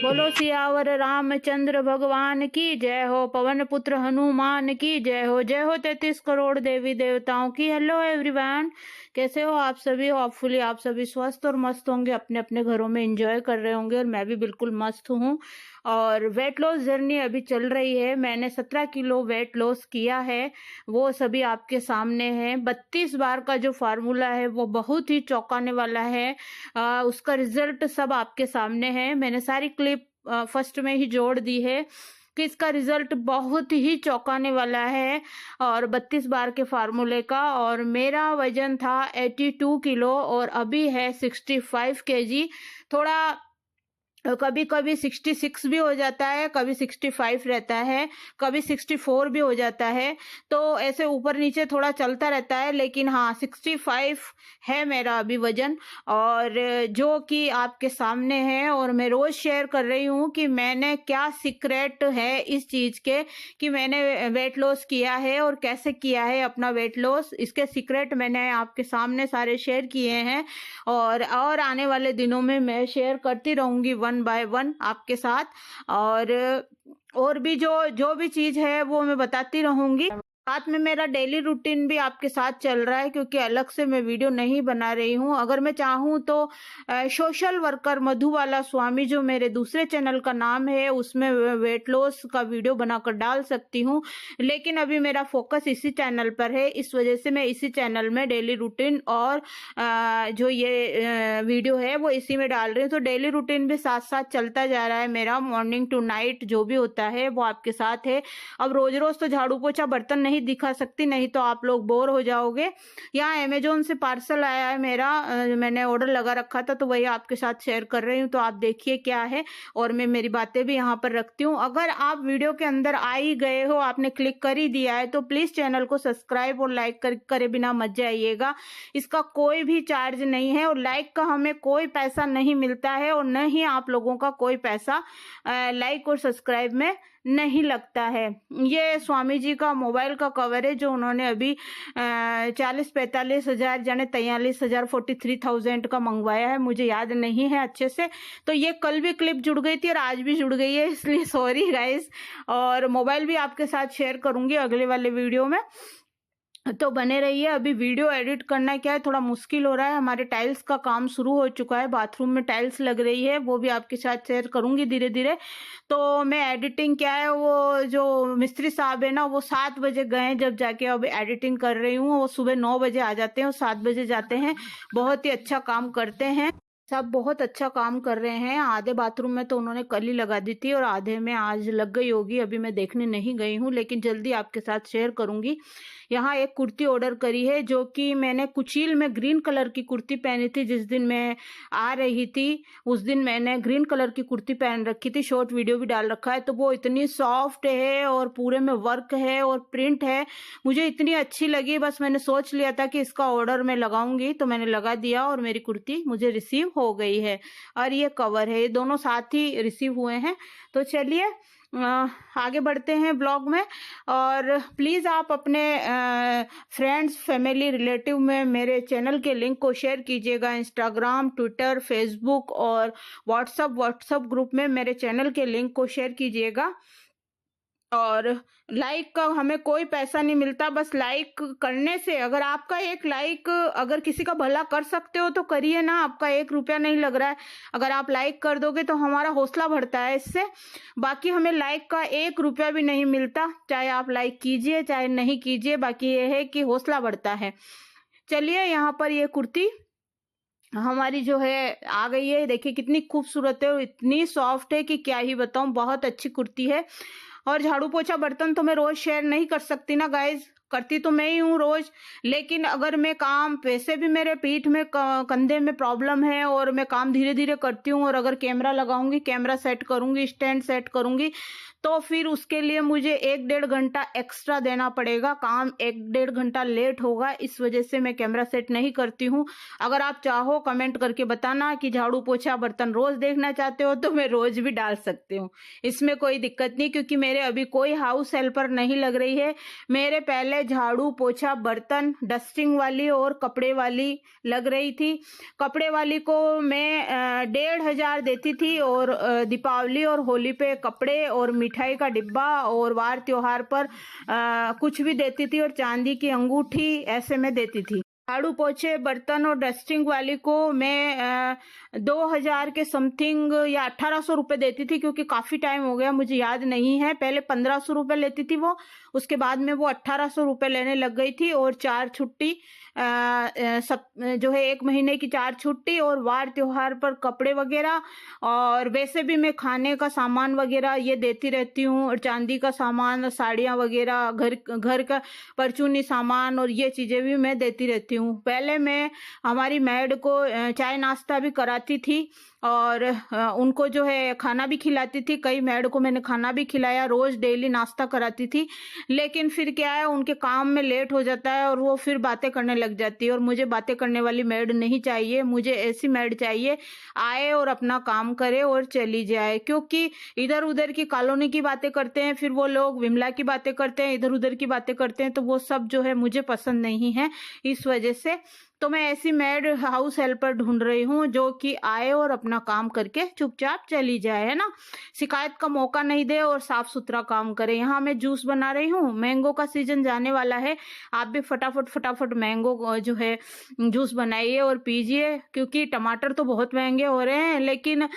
बोलो सियावर रामचंद्र भगवान की जय हो, पवन पुत्र हनुमान की जय हो, जय हो 33 करोड़ देवी देवताओं की। हेलो एवरीवन, कैसे हो आप सभी? होपफुली आप सभी स्वस्थ और मस्त होंगे, अपने अपने घरों में एंजॉय कर रहे होंगे, और मैं भी बिल्कुल मस्त हूँ। और वेट लॉस जर्नी अभी चल रही है। मैंने 17 किलो वेट लॉस किया है, वो सभी आपके सामने है। 32 बार का जो फार्मूला है वो बहुत ही चौंकाने वाला है। उसका रिजल्ट सब आपके सामने है। मैंने सारी क्लिप फर्स्ट में ही जोड़ दी है कि इसका रिजल्ट बहुत ही चौंकाने वाला है, और 32 बार के फार्मूले का। और मेरा वजन था 82 किलो और अभी है 65 केजी। थोड़ा कभी कभी 66 भी हो जाता है, कभी 65 रहता है, कभी 64 भी हो जाता है, तो ऐसे ऊपर नीचे थोड़ा चलता रहता है। लेकिन हाँ, 65 है मेरा अभी वजन, और जो कि आपके सामने है। और मैं रोज शेयर कर रही हूँ कि मैंने क्या सीक्रेट है इस चीज के, कि मैंने वेट लॉस किया है और कैसे किया है अपना वेट लॉस। इसके सीक्रेट मैंने आपके सामने सारे शेयर किए हैं, और आने वाले दिनों में मैं शेयर करती रहूंगी वन बाय वन आपके साथ। और भी जो भी चीज है वो मैं बताती रहूंगी। साथ में मेरा डेली रूटीन भी आपके साथ चल रहा है, क्योंकि अलग से मैं वीडियो नहीं बना रही हूँ। अगर मैं चाहूँ तो सोशल वर्कर मधुबाला स्वामी, जो मेरे दूसरे चैनल का नाम है, उसमें वेट लॉस का वीडियो बनाकर डाल सकती हूँ। लेकिन अभी मेरा फोकस इसी चैनल पर है, इस वजह से मैं इसी चैनल में डेली रूटीन और जो ये वीडियो है वो इसी में डाल रही हूँ। तो डेली रूटीन भी साथ साथ चलता जा रहा है मेरा। मॉर्निंग टू नाइट जो भी होता है वो आपके साथ है। अब रोज रोज तो झाड़ू पोछा बर्तन नहीं दिखा सकती, नहीं तो आप लोग बोर हो जाओगे। यहाँ अमेजोन से पार्सल आया है मेरा, मैंने ऑर्डर लगा रखा था, तो वही आपके साथ शेयर कर रही हूँ। तो आप देखिए क्या है, और मैं मेरी बातें भी यहाँ पर रखती हूँ। अगर आप वीडियो के अंदर आ ही गए हो, आपने क्लिक कर ही दिया है, तो प्लीज चैनल को सब्सक्राइब और लाइक करे बिना मत जाइएगा। इसका कोई भी चार्ज नहीं है, और लाइक का हमें कोई पैसा नहीं मिलता है, और न ही आप लोगों का कोई पैसा लाइक और सब्सक्राइब में नहीं लगता है। ये स्वामी जी का मोबाइल का कवर है, जो उन्होंने अभी 40-45 हजार जाने 43,000 43,000 का मंगवाया है, मुझे याद नहीं है अच्छे से। तो ये कल भी क्लिप जुड़ गई थी और आज भी जुड़ गई है, इसलिए सॉरी गाइस। और मोबाइल भी आपके साथ शेयर करूंगी अगले वाले वीडियो में, तो बने रहिए। अभी वीडियो एडिट करना क्या है, थोड़ा मुश्किल हो रहा है। हमारे टाइल्स का काम शुरू हो चुका है, बाथरूम में टाइल्स लग रही है, वो भी आपके साथ शेयर करूंगी धीरे धीरे। तो मैं एडिटिंग क्या है, वो जो मिस्त्री साहब है ना, वो 7 बजे गए, जब जाके अब एडिटिंग कर रही हूँ। वो सुबह 9 बजे आ जाते हैं और 7 बजे जाते हैं। बहुत ही अच्छा काम करते हैं, सब बहुत अच्छा काम कर रहे हैं। आधे बाथरूम में तो उन्होंने कल ही लगा दी थी, और आधे में आज लग गई होगी। अभी मैं देखने नहीं गई हूँ, लेकिन जल्दी आपके साथ शेयर करूंगी। यहाँ एक कुर्ती ऑर्डर करी है, जो कि मैंने कुचील में ग्रीन कलर की कुर्ती पहनी थी। जिस दिन मैं आ रही थी उस दिन मैंने ग्रीन कलर की कुर्ती पहन रखी थी, शॉर्ट वीडियो भी डाल रखा है। तो वो इतनी सॉफ्ट है और पूरे में वर्क है और प्रिंट है, मुझे इतनी अच्छी लगी। बस मैंने सोच लिया था कि इसका ऑर्डर मैं लगाऊंगी, तो मैंने लगा दिया और मेरी कुर्ती मुझे रिसीव हो गई है। और ये कवर है, ये दोनों साथ ही रिसीव हुए हैं। तो चलिए आगे बढ़ते हैं ब्लॉग में। और प्लीज़ आप अपने फ्रेंड्स, फैमिली, रिलेटिव में मेरे चैनल के लिंक को शेयर कीजिएगा। इंस्टाग्राम, ट्विटर, फेसबुक और व्हाट्सएप ग्रुप में मेरे चैनल के लिंक को शेयर कीजिएगा। और लाइक का हमें कोई पैसा नहीं मिलता, बस लाइक करने से, अगर आपका एक लाइक अगर किसी का भला कर सकते हो तो करिए ना। आपका 1 रुपया नहीं लग रहा है, अगर आप लाइक कर दोगे तो हमारा हौसला बढ़ता है इससे। बाकी हमें लाइक का 1 रुपया भी नहीं मिलता, चाहे आप लाइक कीजिए चाहे नहीं कीजिए, बाकी ये है कि हौसला बढ़ता है। चलिए, यहाँ पर ये कुर्ती हमारी जो है आ गई है। देखिए कितनी खूबसूरत है और इतनी सॉफ्ट है कि क्या ही बताऊं, बहुत अच्छी कुर्ती है। और झाड़ू पोछा बर्तन तो मैं रोज शेयर नहीं कर सकती ना गाइज, करती तो मैं ही हूँ रोज। लेकिन अगर मैं काम, वैसे भी मेरे पीठ में कंधे में प्रॉब्लम है, और मैं काम धीरे धीरे करती हूँ। और अगर कैमरा लगाऊंगी, कैमरा सेट करूंगी, स्टैंड सेट करूंगी, तो फिर उसके लिए मुझे 1-1.5 घंटा एक्स्ट्रा देना पड़ेगा। काम 1-1.5 घंटा लेट होगा, इस वजह से मैं कैमरा सेट नहीं करती हूँ। अगर आप चाहो कमेंट करके बताना कि झाड़ू पोछा बर्तन रोज देखना चाहते हो, तो मैं रोज भी डाल सकती हूँ, इसमें कोई दिक्कत नहीं। क्योंकि मेरे अभी कोई हाउस हेल्पर नहीं लग रही है। मेरे पहले पहले झाड़ू पोछा बर्तन डस्टिंग वाली और कपड़े वाली लग रही थी। कपड़े वाली को मैं 1500 देती थी और दीपावली और होली पे कपड़े और मिठाई का डिब्बा और वार त्योहार पर कुछ भी देती थी और चांदी की अंगूठी ऐसे में देती थी। झाड़ू पोछे बर्तन और डस्टिंग वाली को मैं 2000 के समथिंग या 1800 रुपये देती थी, क्योंकि काफ़ी टाइम हो गया, मुझे याद नहीं है। पहले 1500 रुपये लेती थी वो, उसके बाद में वो 1800 रुपये लेने लग गई थी। और 4 छुट्टी सब जो है 1 महीने की 4 छुट्टी और वार त्योहार पर कपड़े वगैरह, और वैसे भी मैं खाने का सामान वगैरह ये देती रहती हूँ, और चांदी का सामान, साड़ियाँ वगैरह, घर का परचूनी सामान और ये चीज़ें भी मैं देती रहती हूँ। पहले मैं हमारी मैड को चाय नाश्ता भी कराती थी और उनको जो है खाना भी खिलाती थी। कई मैड को मैंने खाना भी खिलाया, रोज़ डेली नाश्ता कराती थी। लेकिन फिर क्या है, उनके काम में लेट हो जाता है और वो फिर बातें करने लग जाती है, और मुझे बातें करने वाली मैड नहीं चाहिए। मुझे ऐसी मैड चाहिए आए और अपना काम करे और चली जाए, क्योंकि इधर उधर की कॉलोनी की बातें करते हैं, फिर वो लोग विमला की बातें करते हैं, इधर उधर की बातें करते हैं, तो वो सब जो है मुझे पसंद नहीं है। इस वजह से तो मैं ऐसी मैड हाउस हेल्पर ढूंढ रही हूँ जो कि आए और अपना काम करके चुपचाप चली जाए, है ना, शिकायत का मौका नहीं दे और साफ सुथरा काम करे। यहाँ मैं जूस बना रही हूँ, मैंगो का सीजन जाने वाला है, आप भी फटाफट मैंगो जो है जूस बनाइए और पीजिए, क्योंकि टमाटर तो बहुत महंगे हो रहे हैं। लेकिन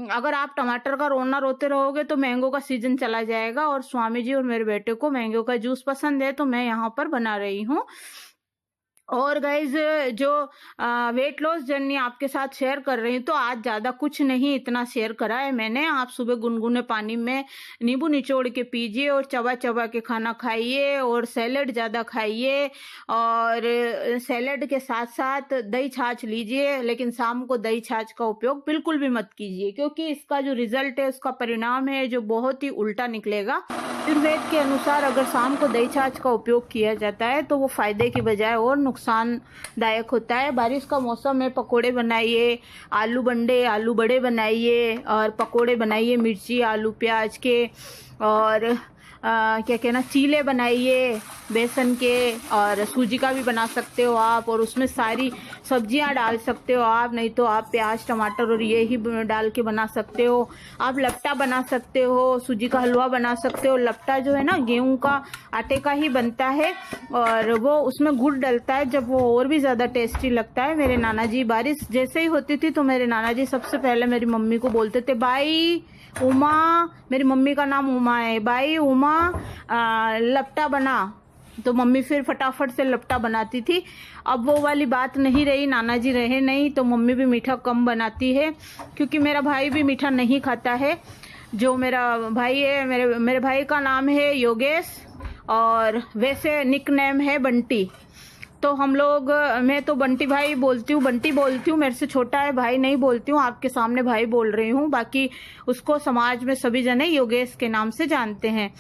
अगर आप टमाटर का रोना रोते रहोगे तो मैंगो का सीजन चला जाएगा, और स्वामी जी और मेरे बेटे को मैंगो का जूस पसंद है, तो मैं यहाँ पर बना रही हूँ। और गाइज जो वेट लॉस जर्नी आपके साथ शेयर कर रही हूँ, तो आज ज़्यादा कुछ नहीं, इतना शेयर करा है मैंने। आप सुबह गुनगुने पानी में नींबू निचोड़ के पीजिए और चबा चबा के खाना खाइए, और सैलेड ज़्यादा खाइए, और सैलेड के साथ साथ दही छाछ लीजिए। लेकिन शाम को दही छाछ का उपयोग बिल्कुल भी मत कीजिए, क्योंकि इसका जो रिजल्ट है, उसका परिणाम है जो बहुत ही उल्टा निकलेगा। आयुर्वेद के अनुसार अगर शाम को दही छाछ का उपयोग किया जाता है तो वो फायदे की बजाय और नुकसानदायक होता है। बारिश का मौसम है, पकोड़े बनाइए, आलू बड़े बनाइए और पकोड़े बनाइए मिर्ची आलू प्याज के, और क्या कहना, चीले बनाइए बेसन के, और सूजी का भी बना सकते हो आप, और उसमें सारी सब्जियां डाल सकते हो आप, नहीं तो आप प्याज टमाटर और ये ही डाल के बना सकते हो। आप लपटा बना सकते हो, सूजी का हलवा बना सकते हो। लपटा जो है ना, गेहूं का आटे का ही बनता है, और वो उसमें गुड़ डलता है, जब वो और भी ज़्यादा टेस्टी लगता है। मेरे नाना जी, बारिश जैसे ही होती थी तो मेरे नाना जी सबसे पहले मेरी मम्मी को बोलते थे, भाई उमा, मेरी मम्मी का नाम उमा है, भाई उमा लपटा बना, तो मम्मी फिर फटाफट से लपटा बनाती थी। अब वो वाली बात नहीं रही, नाना जी रहे नहीं, तो मम्मी भी मीठा कम बनाती है, क्योंकि मेरा भाई भी मीठा नहीं खाता है। जो मेरा भाई है, मेरे भाई का नाम है योगेश, और वैसे निक नेम है बंटी। तो हम लोग, मैं तो बंटी भाई बोलती हूँ, बंटी बोलती हूँ, मेरे से छोटा है, भाई नहीं बोलती हूँ, आपके सामने भाई बोल रही हूँ। बाकी उसको समाज में सभी जने योगेश के नाम से जानते हैं,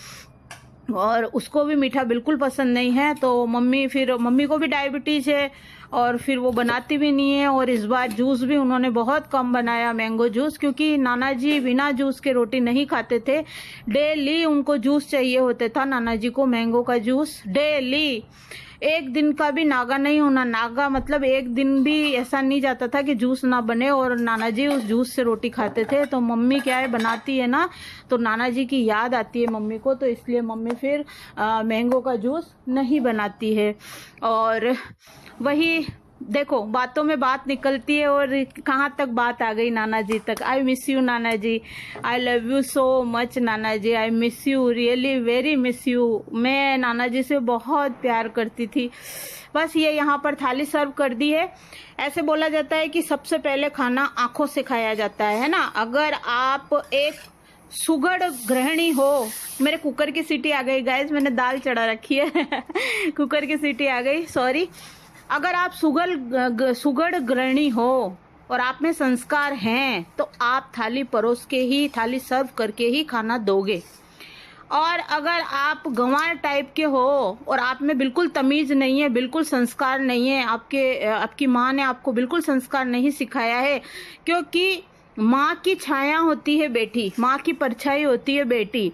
और उसको भी मीठा बिल्कुल पसंद नहीं है। तो मम्मी को भी डायबिटीज है, और फिर वो बनाती भी नहीं है। और इस बार जूस भी उन्होंने बहुत कम बनाया, मैंगो जूस, क्योंकि नाना जी बिना जूस के रोटी नहीं खाते थे। डेली उनको जूस चाहिए होता था, नाना जी को मैंगो का जूस डेली, एक दिन का भी नागा नहीं होना। नागा मतलब एक दिन भी ऐसा नहीं जाता था कि जूस ना बने, और नाना जी उस जूस से रोटी खाते थे। तो मम्मी क्या है, बनाती है ना, तो नाना जी की याद आती है मम्मी को, तो इसलिए मम्मी फिर मैंगो का जूस नहीं बनाती है। और वही देखो, बातों में बात निकलती है, और कहाँ तक बात आ गई नाना जी तक। आई मिस यू नाना जी, I love you so much नाना जी, I miss you, really very miss you. मैं नाना जी से बहुत प्यार करती थी। बस ये यहाँ पर थाली सर्व कर दी है। ऐसे बोला जाता है कि सबसे पहले खाना आंखों से खाया जाता है ना। अगर आप एक सुगढ़ गृहिणी हो, मेरे कुकर की सीटी आ गई गाइस, मैंने दाल चढ़ा रखी है कुकर की सीटी आ गई, सॉरी। अगर आप सुगढ़ गृहिणी हो और आप में संस्कार हैं, तो आप थाली परोस के ही, थाली सर्व करके ही खाना दोगे। और अगर आप गंवार टाइप के हो और आप में बिल्कुल तमीज नहीं है, बिल्कुल संस्कार नहीं है, आपकी माँ ने आपको बिल्कुल संस्कार नहीं सिखाया है, क्योंकि माँ की छाया होती है बेटी, माँ की परछाई होती है बेटी।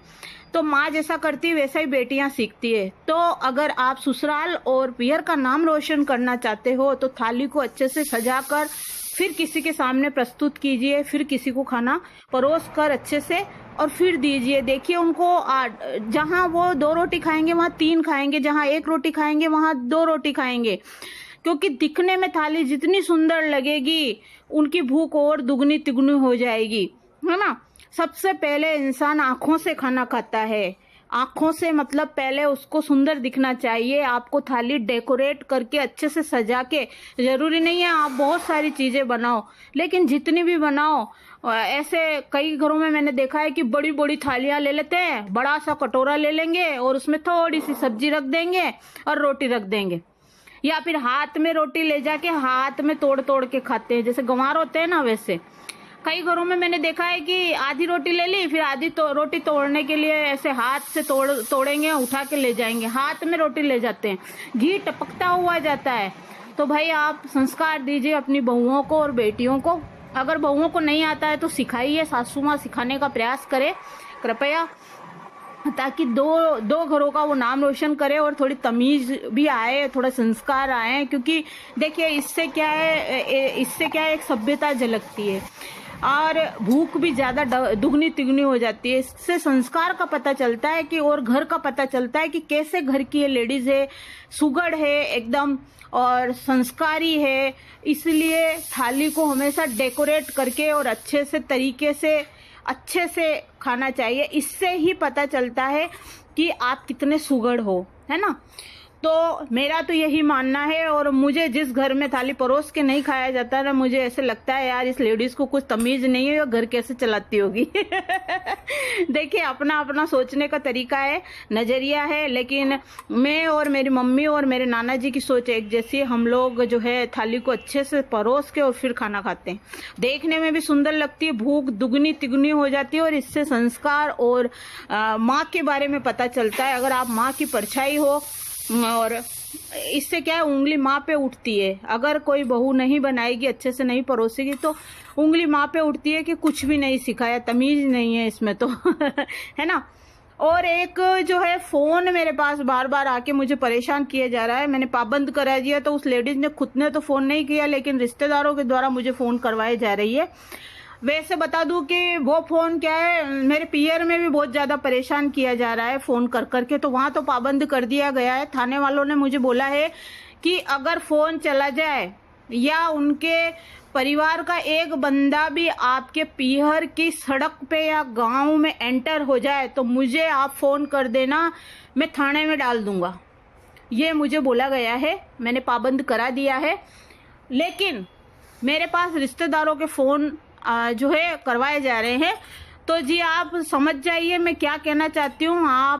तो माँ जैसा करती है वैसा ही बेटियां सीखती है। तो अगर आप ससुराल और पियर का नाम रोशन करना चाहते हो तो थाली को अच्छे से सजाकर फिर किसी के सामने प्रस्तुत कीजिए, फिर किसी को खाना परोस कर अच्छे से और फिर दीजिए। देखिए उनको जहाँ वो 2 रोटी खाएंगे वहाँ 3 खाएंगे, जहाँ 1 रोटी खाएंगे वहाँ 2 रोटी खाएंगे, क्योंकि दिखने में थाली जितनी सुंदर लगेगी उनकी भूख और दुगनी तिगुनी हो जाएगी, है ना। सबसे पहले इंसान आंखों से खाना खाता है, आंखों से मतलब पहले उसको सुंदर दिखना चाहिए। आपको थाली डेकोरेट करके अच्छे से सजा के, जरूरी नहीं है आप बहुत सारी चीजें बनाओ, लेकिन जितनी भी बनाओ, ऐसे कई घरों में मैंने देखा है कि बड़ी बड़ी थालियां ले लेते हैं, बड़ा सा कटोरा ले लेंगे और उसमें थोड़ी सी सब्जी रख देंगे और रोटी रख देंगे, या फिर हाथ में रोटी ले जाके हाथ में तोड़ तोड़ के खाते हैं, जैसे गंवार होते हैं ना वैसे। कई घरों में मैंने देखा है कि आधी रोटी ले ली, फिर आधी रोटी तोड़ने के लिए ऐसे हाथ से तोड़ेंगे, उठा के ले जाएंगे, हाथ में रोटी ले जाते हैं, घी टपकता हुआ जाता है। तो भाई आप संस्कार दीजिए अपनी बहुओं को और बेटियों को। अगर बहुओं को नहीं आता है तो सिखाइए, सासू माँ सिखाने का प्रयास करे कृपया, ताकि दो घरों का वो नाम रोशन करे और थोड़ी तमीज भी आए, थोड़ा संस्कार आए। क्योंकि देखिए इससे क्या है एक सभ्यता झलकती है और भूख भी ज्यादा दुगनी तिगनी हो जाती है। इससे संस्कार का पता चलता है कि, और घर का पता चलता है कि कैसे घर की ये लेडीज है, सुगढ़ है एकदम और संस्कारी है। इसलिए थाली को हमेशा डेकोरेट करके और अच्छे से तरीके से अच्छे से खाना चाहिए। इससे ही पता चलता है कि आप कितने सुगढ़ हो, है ना। तो मेरा तो यही मानना है। और मुझे जिस घर में थाली परोस के नहीं खाया जाता ना, मुझे ऐसे लगता है यार इस लेडीज को कुछ तमीज नहीं है, घर कैसे चलाती होगी। देखिए अपना अपना सोचने का तरीका है, नजरिया है, लेकिन मैं और मेरी मम्मी और मेरे नाना जी की सोच एक जैसी है। हम लोग जो है थाली को अच्छे से परोस के और फिर खाना खाते हैं, देखने में भी सुंदर लगती है, भूख दुगनी तिगुनी हो जाती है और इससे संस्कार और माँ के बारे में पता चलता है। अगर आप माँ की परछाई हो, और इससे क्या है उंगली माँ पे उठती है। अगर कोई बहू नहीं बनाएगी, अच्छे से नहीं परोसेगी, तो उंगली माँ पे उठती है कि कुछ भी नहीं सिखाया, तमीज नहीं है इसमें तो। है ना। और एक जो है फोन मेरे पास बार बार आके मुझे परेशान किया जा रहा है, मैंने पाबंद करा दिया। तो उस लेडीज ने खुद ने तो फोन नहीं किया, लेकिन रिश्तेदारों के द्वारा मुझे फोन करवाई जा रही है। वैसे बता दूं कि वो फोन क्या है, मेरे पियर में भी बहुत ज्यादा परेशान किया जा रहा है फोन कर करके, तो वहां तो पाबंद कर दिया गया है। थाने वालों ने मुझे बोला है कि अगर फोन चला जाए या उनके परिवार का एक बंदा भी आपके पीहर की सड़क पे या गांव में एंटर हो जाए तो मुझे आप फोन कर देना, मैं थाने में डाल दूंगा। ये मुझे बोला गया है, मैंने पाबंद करा दिया है। लेकिन मेरे पास रिश्तेदारों के फोन जो है करवाए जा रहे हैं। तो जी आप समझ जाइए मैं क्या कहना चाहती हूँ। आप